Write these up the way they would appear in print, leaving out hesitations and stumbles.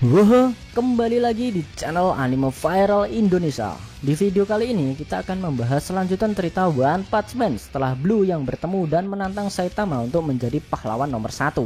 Woho, kembali lagi di channel Anime Viral Indonesia. Di video kali ini kita akan membahas selanjutan cerita One Punch Man setelah Blue yang bertemu dan menantang Saitama untuk menjadi pahlawan nomor 1.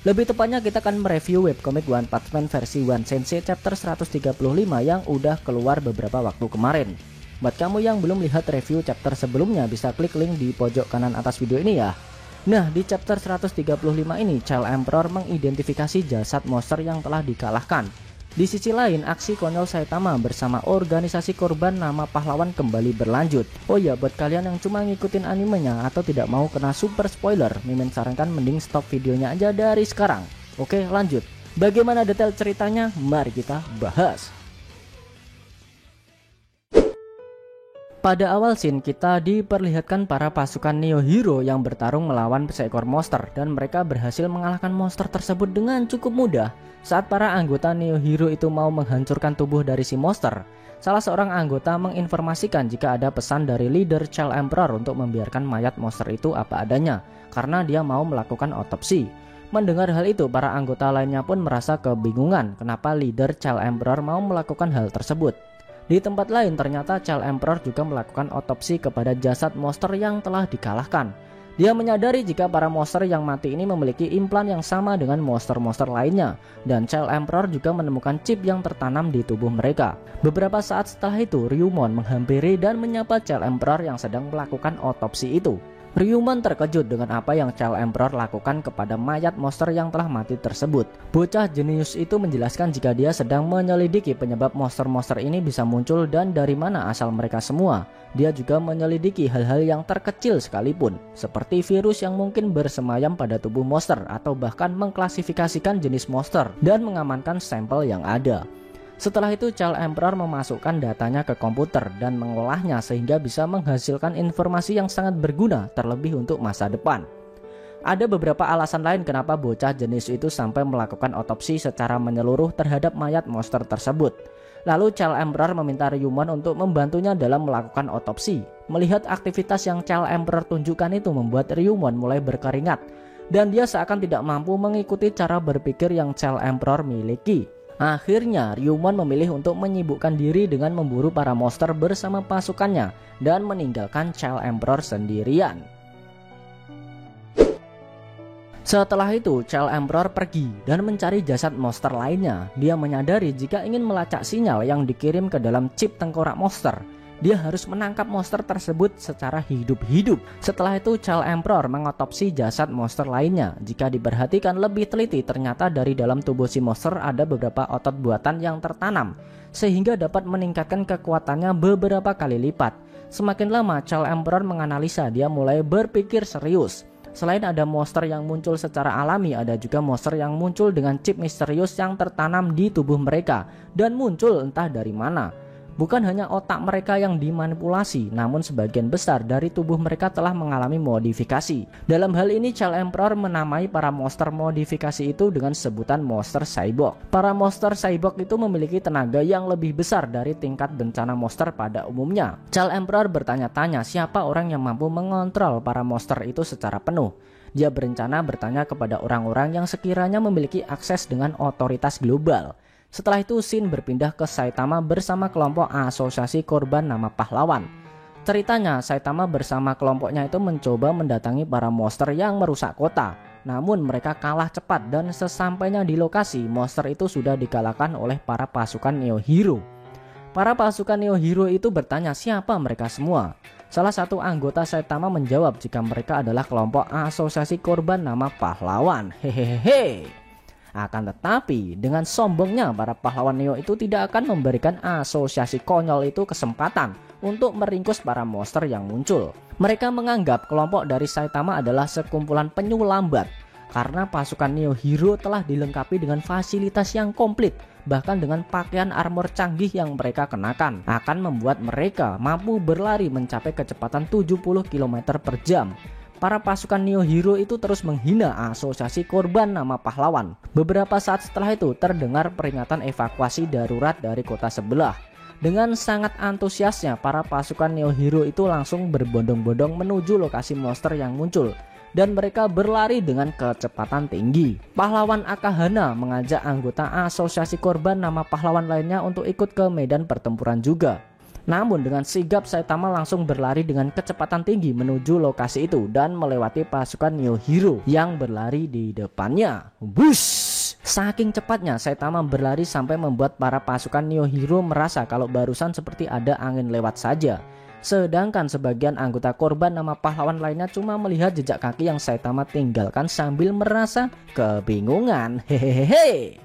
Lebih tepatnya kita akan mereview webcomic One Punch Man versi One Sensei chapter 135 yang udah keluar beberapa waktu kemarin. Buat kamu yang belum lihat review chapter sebelumnya bisa klik link di pojok kanan atas video ini ya. Nah, di chapter 135 ini, Child Emperor mengidentifikasi jasad monster yang telah dikalahkan. Di sisi lain, aksi konyol Saitama bersama organisasi korban nama pahlawan kembali berlanjut. Oh ya, buat kalian yang cuma ngikutin animenya atau tidak mau kena super spoiler, Mimin sarankan mending stop videonya aja dari sekarang. Oke, lanjut. Bagaimana detail ceritanya? Mari kita bahas. Pada awal scene kita diperlihatkan para pasukan Neo Hero yang bertarung melawan seekor monster dan mereka berhasil mengalahkan monster tersebut dengan cukup mudah. Saat para anggota Neo Hero itu mau menghancurkan tubuh dari si monster, salah seorang anggota menginformasikan jika ada pesan dari leader Child Emperor untuk membiarkan mayat monster itu apa adanya karena dia mau melakukan otopsi. Mendengar hal itu, para anggota lainnya pun merasa kebingungan kenapa leader Child Emperor mau melakukan hal tersebut. Di tempat lain ternyata Child Emperor juga melakukan otopsi kepada jasad monster yang telah dikalahkan. Dia menyadari jika para monster yang mati ini memiliki implan yang sama dengan monster-monster lainnya. Dan Child Emperor juga menemukan chip yang tertanam di tubuh mereka. Beberapa saat setelah itu, Ryumon menghampiri dan menyapa Child Emperor yang sedang melakukan otopsi itu. Ryumon terkejut dengan apa yang Child Emperor lakukan kepada mayat monster yang telah mati tersebut. Bocah jenius itu menjelaskan jika dia sedang menyelidiki penyebab monster-monster ini bisa muncul dan dari mana asal mereka semua. Dia juga menyelidiki hal-hal yang terkecil sekalipun, seperti virus yang mungkin bersemayam pada tubuh monster atau bahkan mengklasifikasikan jenis monster dan mengamankan sampel yang ada. Setelah itu Child Emperor memasukkan datanya ke komputer dan mengolahnya sehingga bisa menghasilkan informasi yang sangat berguna terlebih untuk masa depan. Ada beberapa alasan lain kenapa bocah jenis itu sampai melakukan otopsi secara menyeluruh terhadap mayat monster tersebut. Lalu Child Emperor meminta Ryumon untuk membantunya dalam melakukan otopsi. Melihat aktivitas yang Child Emperor tunjukkan itu membuat Ryumon mulai berkeringat dan dia seakan tidak mampu mengikuti cara berpikir yang Child Emperor miliki. Akhirnya Ryumon memilih untuk menyibukkan diri dengan memburu para monster bersama pasukannya dan meninggalkan Child Emperor sendirian. Setelah itu Child Emperor pergi dan mencari jasad monster lainnya. Dia menyadari jika ingin melacak sinyal yang dikirim ke dalam chip tengkorak monster, dia harus menangkap monster tersebut secara hidup-hidup. Setelah itu Child Emperor mengotopsi jasad monster lainnya. Jika diperhatikan lebih teliti, ternyata dari dalam tubuh si monster ada beberapa otot buatan yang tertanam, sehingga dapat meningkatkan kekuatannya beberapa kali lipat. Semakin lama Child Emperor menganalisa, dia mulai berpikir serius. Selain ada monster yang muncul secara alami, ada juga monster yang muncul dengan chip misterius yang tertanam di tubuh mereka dan muncul entah dari mana. Bukan hanya otak mereka yang dimanipulasi, namun sebagian besar dari tubuh mereka telah mengalami modifikasi. Dalam hal ini Child Emperor menamai para monster modifikasi itu dengan sebutan monster cyborg. Para monster cyborg itu memiliki tenaga yang lebih besar dari tingkat bencana monster pada umumnya. Child Emperor bertanya-tanya siapa orang yang mampu mengontrol para monster itu secara penuh. Dia berencana bertanya kepada orang-orang yang sekiranya memiliki akses dengan otoritas global. Setelah itu scene berpindah ke Saitama bersama kelompok asosiasi korban nama pahlawan. Ceritanya Saitama bersama kelompoknya itu mencoba mendatangi para monster yang merusak kota. Namun mereka kalah cepat dan sesampainya di lokasi, monster itu sudah dikalahkan oleh para pasukan Neo Hero. Para pasukan Neo Hero itu bertanya siapa mereka semua. Salah satu anggota Saitama menjawab jika mereka adalah kelompok asosiasi korban nama pahlawan. Hehehe. Akan tetapi dengan sombongnya para pahlawan Neo itu tidak akan memberikan asosiasi konyol itu kesempatan untuk meringkus para monster yang muncul. Mereka menganggap kelompok dari Saitama adalah sekumpulan penyu lambat karena pasukan Neo Hero telah dilengkapi dengan fasilitas yang komplit, bahkan dengan pakaian armor canggih yang mereka kenakan akan membuat mereka mampu berlari mencapai kecepatan 70 km per jam. Para pasukan Neo Hero itu terus menghina asosiasi korban nama pahlawan. Beberapa saat setelah itu terdengar peringatan evakuasi darurat dari kota sebelah. Dengan sangat antusiasnya para pasukan Neo Hero itu langsung berbondong-bondong menuju lokasi monster yang muncul. dan mereka berlari dengan kecepatan tinggi. Pahlawan Akahana mengajak anggota asosiasi korban nama pahlawan lainnya untuk ikut ke medan pertempuran juga. Namun dengan sigap Saitama langsung berlari dengan kecepatan tinggi menuju lokasi itu dan melewati pasukan Niohiro yang berlari di depannya. Bush! Saking cepatnya Saitama berlari sampai membuat para pasukan Niohiro merasa kalau barusan seperti ada angin lewat saja. Sedangkan sebagian anggota korban nama pahlawan lainnya cuma melihat jejak kaki yang Saitama tinggalkan sambil merasa kebingungan. Hehehe.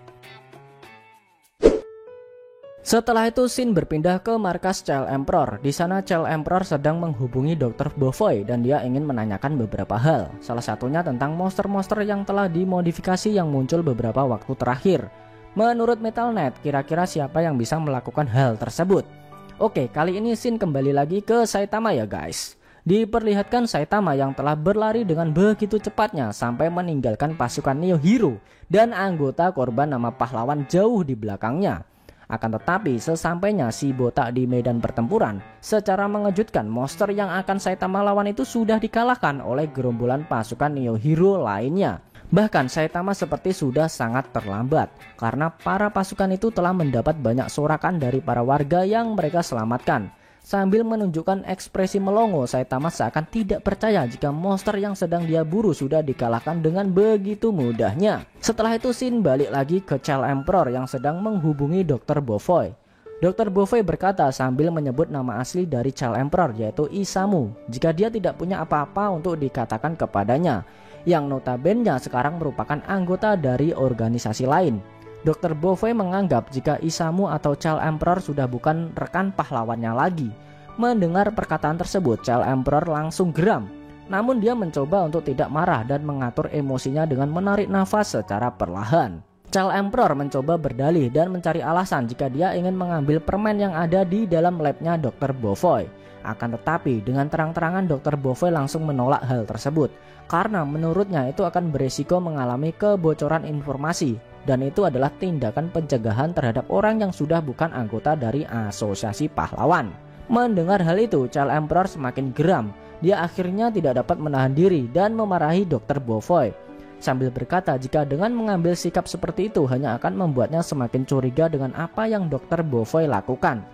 Setelah itu Shin berpindah ke markas Child Emperor. Di sana Child Emperor sedang menghubungi Dr. Bofoy dan dia ingin menanyakan beberapa hal. Salah satunya tentang monster-monster yang telah dimodifikasi yang muncul beberapa waktu terakhir. Menurut Metal.net, kira-kira siapa yang bisa melakukan hal tersebut? Oke, kali ini Shin kembali lagi ke Saitama ya guys. Diperlihatkan Saitama yang telah berlari dengan begitu cepatnya sampai meninggalkan pasukan Niohiro dan anggota korban nama pahlawan jauh di belakangnya. Akan tetapi sesampainya si botak di medan pertempuran, secara mengejutkan monster yang akan Saitama lawan itu sudah dikalahkan oleh gerombolan pasukan Niohiro lainnya. Bahkan Saitama seperti sudah sangat terlambat karena para pasukan itu telah mendapat banyak sorakan dari para warga yang mereka selamatkan. Sambil menunjukkan ekspresi melongo, Saitama seakan tidak percaya jika monster yang sedang dia buru sudah dikalahkan dengan begitu mudahnya. Setelah itu Shin balik lagi ke Child Emperor yang sedang menghubungi Dr. Bofoy. Dr. Bofoy berkata sambil menyebut nama asli dari Child Emperor yaitu Isamu jika dia tidak punya apa-apa untuk dikatakan kepadanya, yang notabene sekarang merupakan anggota dari organisasi lain. Dr. Bofoy menganggap jika Isamu atau Child Emperor sudah bukan rekan pahlawannya lagi. Mendengar perkataan tersebut, Child Emperor langsung geram. Namun dia mencoba untuk tidak marah dan mengatur emosinya dengan menarik nafas secara perlahan. Child Emperor mencoba berdalih dan mencari alasan jika dia ingin mengambil permen yang ada di dalam labnya Dr. Bofoy. Akan tetapi dengan terang-terangan Dr. Bofoy langsung menolak hal tersebut karena menurutnya itu akan beresiko mengalami kebocoran informasi. Dan itu adalah tindakan pencegahan terhadap orang yang sudah bukan anggota dari asosiasi pahlawan. Mendengar hal itu, Child Emperor semakin geram. Dia akhirnya tidak dapat menahan diri dan memarahi Dr. Bofoy. Sambil berkata jika dengan mengambil sikap seperti itu hanya akan membuatnya semakin curiga dengan apa yang Dr. Bofoy lakukan.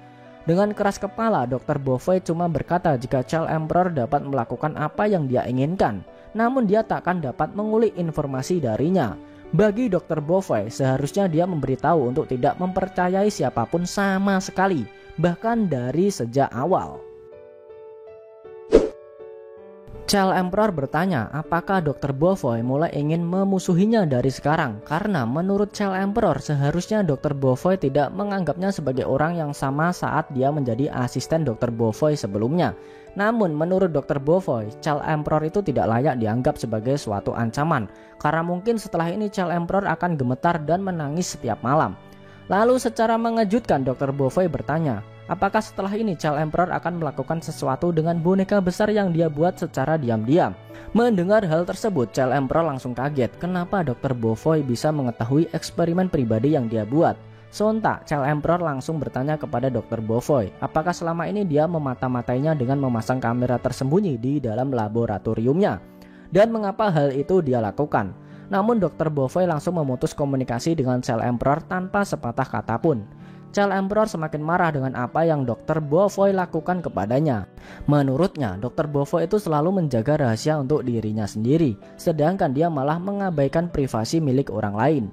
Dengan keras kepala, Dr. Bofoy cuma berkata jika Child Emperor dapat melakukan apa yang dia inginkan. Namun dia takkan dapat mengulik informasi darinya. Bagi Dr. Bofoy, seharusnya dia memberitahu untuk tidak mempercayai siapapun sama sekali, bahkan dari sejak awal. Child Emperor bertanya apakah Dr. Bofoy mulai ingin memusuhinya dari sekarang, karena menurut Child Emperor seharusnya Dr. Bofoy tidak menganggapnya sebagai orang yang sama saat dia menjadi asisten Dr. Bofoy sebelumnya. Namun menurut Dr. Bofoy, Child Emperor itu tidak layak dianggap sebagai suatu ancaman, karena mungkin setelah ini Child Emperor akan gemetar dan menangis setiap malam. Lalu secara mengejutkan Dr. Bofoy bertanya, apakah setelah ini Child Emperor akan melakukan sesuatu dengan boneka besar yang dia buat secara diam-diam? Mendengar hal tersebut, Child Emperor langsung kaget kenapa Dr. Bofoy bisa mengetahui eksperimen pribadi yang dia buat. Sontak, Child Emperor langsung bertanya kepada Dr. Bofoy, apakah selama ini dia memata-matainya dengan memasang kamera tersembunyi di dalam laboratoriumnya, dan mengapa hal itu dia lakukan. Namun Dr. Bofoy langsung memutus komunikasi dengan Child Emperor tanpa sepatah kata pun. Child Emperor semakin marah dengan apa yang Dr. Bofoy lakukan kepadanya. Menurutnya, Dr. Bofoy itu selalu menjaga rahasia untuk dirinya sendiri, sedangkan dia malah mengabaikan privasi milik orang lain.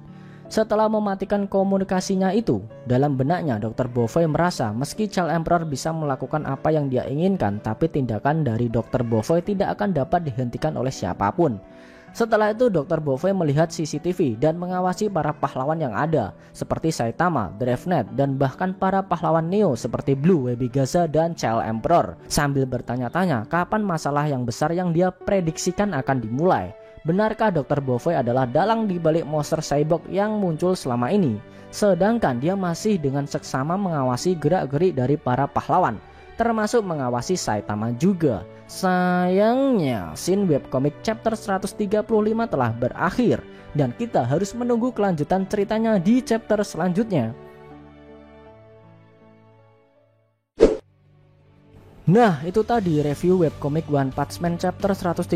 Setelah mematikan komunikasinya itu, dalam benaknya Dr. Bofoy merasa meski Child Emperor bisa melakukan apa yang dia inginkan, tapi tindakan dari Dr. Bofoy tidak akan dapat dihentikan oleh siapapun. Setelah itu Dr. Bofoy melihat CCTV dan mengawasi para pahlawan yang ada seperti Saitama, Dravenett, dan bahkan para pahlawan Neo seperti Blue, Webigaza, dan Child Emperor, sambil bertanya-tanya kapan masalah yang besar yang dia prediksikan akan dimulai. Benarkah Dr. Bofoy adalah dalang di balik monster cyborg yang muncul selama ini? Sedangkan dia masih dengan seksama mengawasi gerak-gerik dari para pahlawan, termasuk mengawasi Saitama juga. Sayangnya, scene webcomic chapter 135 telah berakhir dan kita harus menunggu kelanjutan ceritanya di chapter selanjutnya. Nah, itu tadi review webcomic One Punch Man chapter 135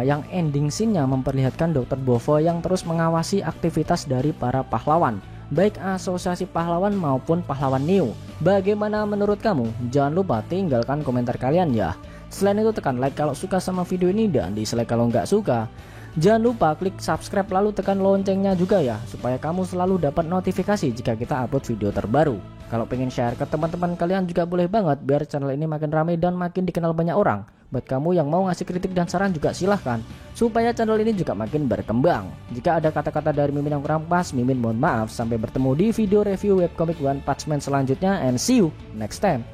yang ending scene-nya memperlihatkan Dr. Bovo yang terus mengawasi aktivitas dari para pahlawan, baik asosiasi pahlawan maupun pahlawan Neo. Bagaimana menurut kamu? Jangan lupa tinggalkan komentar kalian ya. Selain itu tekan like kalau suka sama video ini dan dislike kalau nggak suka. Jangan lupa klik subscribe lalu tekan loncengnya juga ya, supaya kamu selalu dapat notifikasi jika kita upload video terbaru. Kalau pengen share ke teman-teman kalian juga boleh banget, biar channel ini makin ramai dan makin dikenal banyak orang. Buat kamu yang mau ngasih kritik dan saran juga silahkan, supaya channel ini juga makin berkembang. Jika ada kata-kata dari Mimin yang kurang pas, Mimin mohon maaf. Sampai bertemu di video review webcomic One Punch Man selanjutnya, and see you next time.